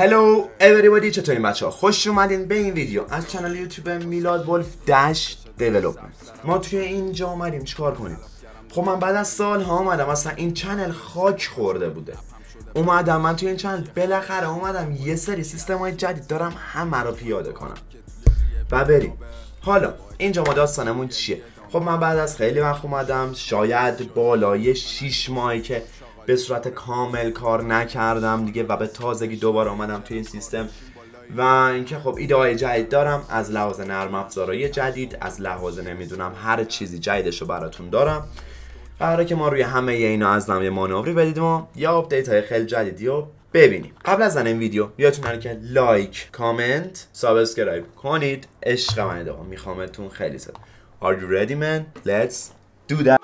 Hello everybody، چطورین بچه‌ها؟ خوش اومدین به این ویدیو از کانال یوتیوب میلاد ولف داش دیولپمنت. ما توی اینجا اومدیم چیکار کنیم؟ خب من بعد از سال‌ها اومدم، اصلا این چنل خاک خورده بوده. من توی این چنل بالاخره اومدم یه سری سیستم‌های جدید دارم همه رو پیاده کنم و بریم. حالا اینجا ما داستانمون چیه؟ خب من بعد از خیلی وقت اومدم، شاید بالای 6 ماهی که به صورت کامل کار نکردم دیگه و به تازگی دوباره اومدم توی این سیستم و اینکه خب ایده‌های جدید دارم، از لحاظ نرم افزارهای جدید، از لحاظ نمیدونم هر چیزی جدیدشو براتون دارم. قراره که ما روی همه اینا از یه مانوری بدیم و یا آپدیت های خیلی جدیدی رو ببینیم. قبل از این ویدیو یادتون نره که لایک، کامنت، سابسکرایب کنید. عشق من ده، میخوامتون خیلی زیاد. Are you ready man? Let's do that.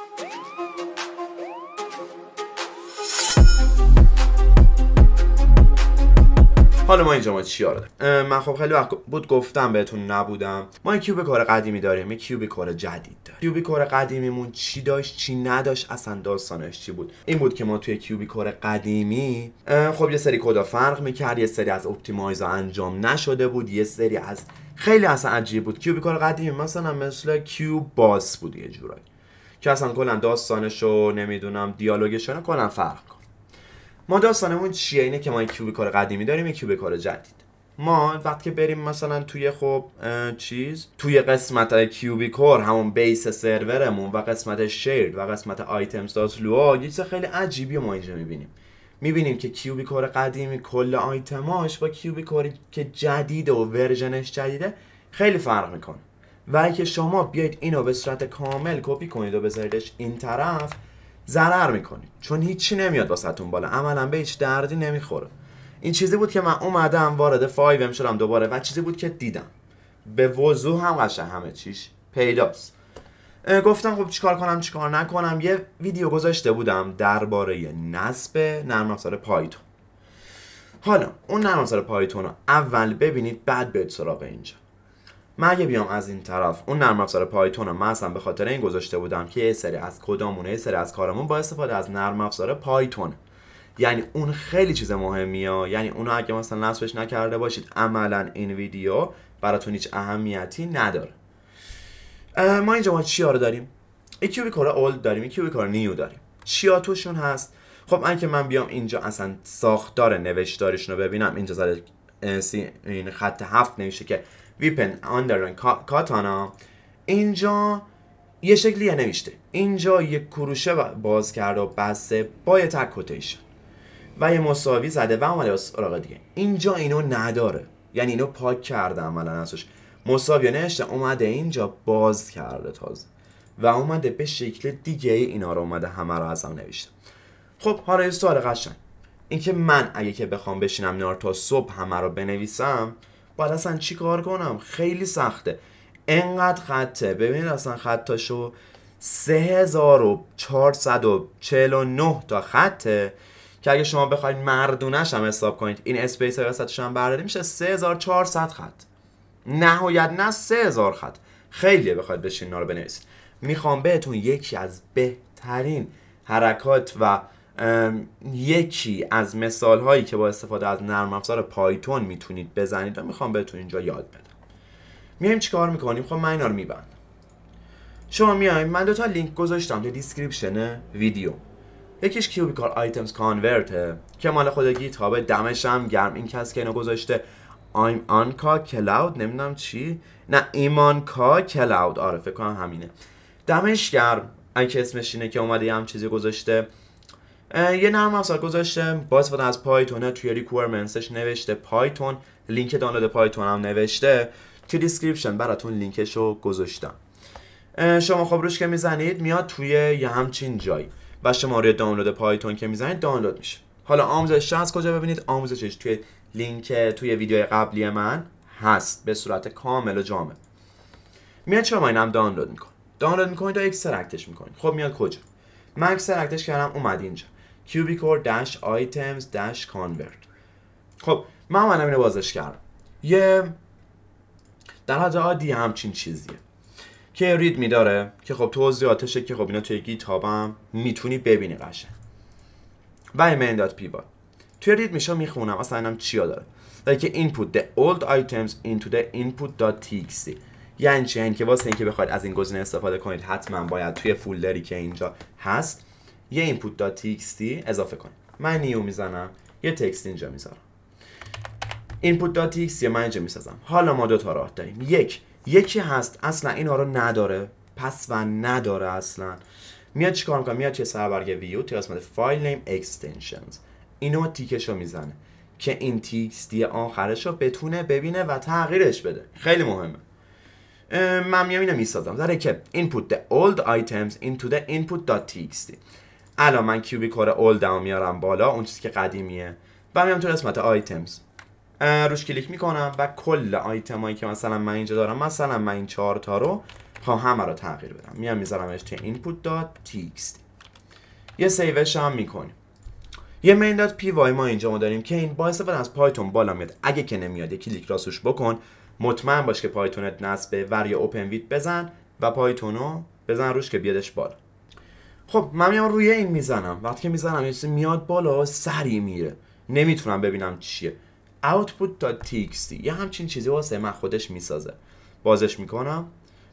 حالا ما اینجا چیا رو داریم؟ من خب خیلی وقت بود گفتم بهتون نبودم. ما یک کیوب کور قدیمی داریم، یک کیوب کور جدید داریم. کیوب کور قدیمیمون چی داشت، چی نداشت، اصلا داستانش چی بود؟ این بود که ما توی کیوب کور قدیمی خب یه سری کدا فرق می‌کرد، یه سری از اپتیمایز انجام نشده بود، یه سری از خیلی اصلا عجیب بود. کیوب کور قدیمی مثلا مثل کیوب باس بود یه جورایی که اصلا کلا داستانشو نمیدونم دیالوگش کلا فرق. ما داستانمون چیه؟ اینه که ما یک کیوب کور قدیمی داریم، یک کیوب کور جدید. ما وقتی که بریم مثلا توی خب توی قسمت کیوب کور، همون بیس سرورمون و قسمت شیر و قسمت آیتمز دات لوا، یه چیز خیلی عجیبی ما اینجا میبینیم که کیوب کور قدیمی کل آیتماش با کیوب کوری که جدیده و ورژنش جدیده خیلی فرق میکنه و اگه شما بیاید اینو به صورت کامل کپی کنید و بذاریدش این طرف، ضرر میکنید، چون هیچی نمیاد واسهتون بالا، عملا به هیچ دردی نمیخوره. این چیزی بود که من اومدم وارد 5 شدم دوباره و چیزی بود که دیدم به وضوح هم قشنگ همه چیش پیداست. گفتم خب چیکار کنم چیکار نکنم. یه ویدیو گذاشته بودم درباره نصب نرم افزار پایتون. حالا اون نرم افزار پایتون رو اول ببینید، بعد برید سراغ اینجا. من اگه بیام از این طرف، اون نرم افزار پایتون رو من اصلا به خاطر این گذاشته بودم که یه سری از کدامونه، یه سری از کارمون با استفاده از نرم افزار پایتون، یعنی اون خیلی چیز مهمیه. یعنی اونو اگه مثلا نصبش نکرده باشید، عملا این ویدیو براتون هیچ اهمیتی نداره. ما اینجا ما چیا رو داریم؟ یک کیوب کور اولد داریم، یک کیوب کور نیو داریم. چیا توشون هست؟ خب اگه من بیام اینجا اصلا ساختار نوشتاریشون رو ببینم، اینجا زده این خط 7 نوشته که ویپن آندرلاین کاتانا. اینجا یه شکلیه نوشته، اینجا یک کروشه باز کرده و بسته با یه تک کوتیشن و یه مساوی زده و اومده سراغ دیگه. اینجا اینو نداره، یعنی اینو پاک کرده عملا ازش. مساوی نوشته، اومده اینجا باز کرده تازه و اومده به شکل دیگه اینا رو اومده همه رو از هم نوشته. خب حالا یه سوال قشنگ، این که من اگه که بخوام بشینم نهار تا صبح همه رو بنویسم، باید اصلا چی کار کنم؟ خیلی سخته. انقدر خطه، ببینید اصلا خطاشو 3449 تا خطه که اگه شما بخواید مردونش هم حساب کنید، این اسپیس های وسطش هم بردارید، میشه 3400 خط. نهایت نه 3000 خط. خیلیه بخواید بشین اینا رو بنویسید. میخوام بهتون یکی از بهترین حرکات و یکی از مثال هایی که با استفاده از نرم افزار پایتون میتونید بزنید و میخوام بهتون اینجا یاد بدم. میایم چیکار میکنیم؟ خب من اینا رو میبندم. شما میایم، من 2 تا لینک گذاشتم تو دیسکریپشن ویدیو. یکیش کیوب کور آیتمز کانورت که مال خود گیت هاب، دمشم گرم این کس که اینو گذاشته. آنکا کلاود، نمیدونم چی، نه ایمانکا کلاود، آره فکر کنم همینه، دمش گرم. اگه اسمش اینه که اومده یه هم چیزی گذاشته، یه نرم افزار گذاشته با استفاده از پایتون، توی ریکوایرمنتسش نوشته پایتون، لینک دانلود پایتون هم نوشته توی دیسکریپشن، براتون لینکشو گذاشتم. شما خب روش که میزنید میاد توی یه همچین جایی و شما روی دانلود پایتون که میزنید دانلود میشه. حالا آموزش از کجا ببینید؟ آموزشش توی لینک توی ویدیو قبلی من هست به صورت کامل و جامع. میاد شما اینم دانلود میکنید و اکسترکتش میکنید. خب میاد کجا؟ من اکسترکتش کردم، اومد اینجا کیوب کور داش آیتمز داش کانورت. خب من اومدم اینو بازش کردم. یه در حد عادی همچین چیزیه که رید میداره که خب توضیحاتشه که خب اینا توی گیت هابم میتونی ببینی قشنگ. و main.py توی رید میشه میخونم اصلا اینم چیا داره. داره که input the old items into the input.txt. یعنی چی؟ یعنی که واسه اینکه بخواید از این گزینه استفاده کنید حتما باید توی فولدری که اینجا هست یه input.txt اضافه کنید. من نیو میزنم، یه تکست اینجا میذارم. input.txt من اینجا میسازم. حالا ما دو تا راه داریم. یکی هست اصلا اینا رو نداره، پس و نداره اصلا. میاد چیکار میکنه؟ میاد توی سربرگ ویو توی قسمت فایل نیم اکستنشنز اینو تیکشو میزنه که این تکستی آخرشو بتونه ببینه و تغییرش بده. خیلی مهمه. من میام اینو میسازم. داره که input the old items into the input.txt. الان من کیوبیک کور اولد رو میارم بالا، اون چیزی که قدیمیه، و میام تو قسمت آیتمز روش کلیک میکنم و کل آیتمایی که مثلا من اینجا دارم، مثلا من این 4 تا رو همه رو تغییر بدم، میام میذارمش توی input.txt. یه سیوش هم میکنیم. یه main.py ما اینجا ما داریم که این با استفاده از پایتون بالا میاد. اگه که نمیاد یه کلیک راستش بکن، مطمئن باش که پایتونت نصبه، ور یا اوپن ویت بزن و پایتونو بزن روش که بیادش بالا. خب من میام روی این میزنم، وقتی که میزنم یه چیزی میاد بالا، سری میره، نمیتونم ببینم چیه. output.txt یه همچین چیزی واسه من خودش میسازه. بازش میکنم،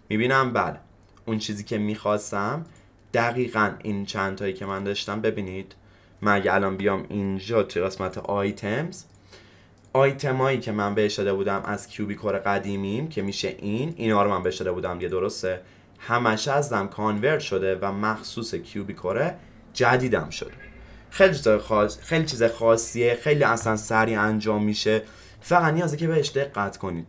میبینم بله اون چیزی که میخواستم دقیقاً این چند تایی که من داشتم. ببینید من اگه الان بیام اینجا توی قسمت آیتمز، آیتمایی که من بهش داده بودم از کیوبیک کور قدیمیم که میشه اینا رو من بهش داده بودم دیگه، درسته؟ همش ازم کانورت شده و مخصوص کیوبیک کور جدیدم شده. خیلی چیز خاصیه، خیلی اصلا سریع انجام میشه، فقط نیازه که بهش دقت کنید.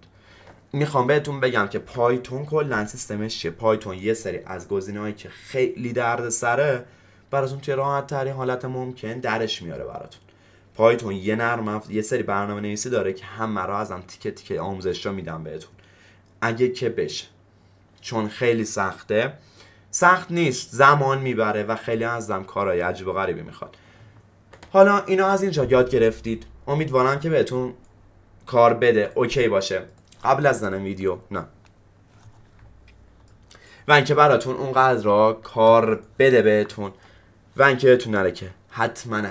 میخوام بهتون بگم که پایتون کلا سیستمش چیه. پایتون یه سری از گزینه‌هایی که خیلی دردسره براتون توی راحت ترین حالت ممکن درش میاره براتون. پایتون یه سری برنامه نویسی داره که همه رو ازم تیکه تیکه آموزش رو میدم بهتون اگه که بشه، چون خیلی سخت نیست، زمان میبره و خیلی ازم کارهای عجیب و غریبی میخواد. حالا اینا از اینجا یاد گرفتید، امیدوارم که بهتون کار بده، اوکی باشه قبل از دیدن ویدیو، نه و اینکه براتون اونقدر را کار بده بهتون و اینکه بهتون نره که حتما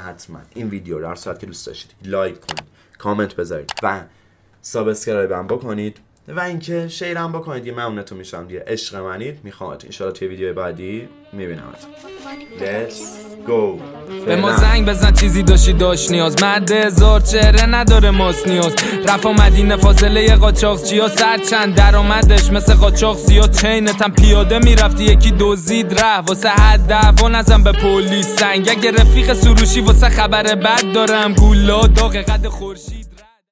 این ویدیو رو هر صورت که دوست داشتید لایک کنید، کامنت بذارید و سابسکرایب هم بکنید و اینکه شیر هم بکنید. یه ممنونتون میشم دیگه، عشق منید. میخوام ان شاءالله توی ویدیو بعدی میبینمتون. Let's go. به ما زنگ بزن چیزی داشت نیاز، مرد هزار چهره نداره ماس نیاز. رفت مدینه فاصله قاچاق چیا، سر چند درآمدش مثل قاچاق زیاد. چینتم پیاده میرفتی یکی دزدید ره، واسه حد دعوا نزن به پلیس سنگ. اگه رفیق سروشی واسه خبر بد دارم، گولا داغ قد خورشید.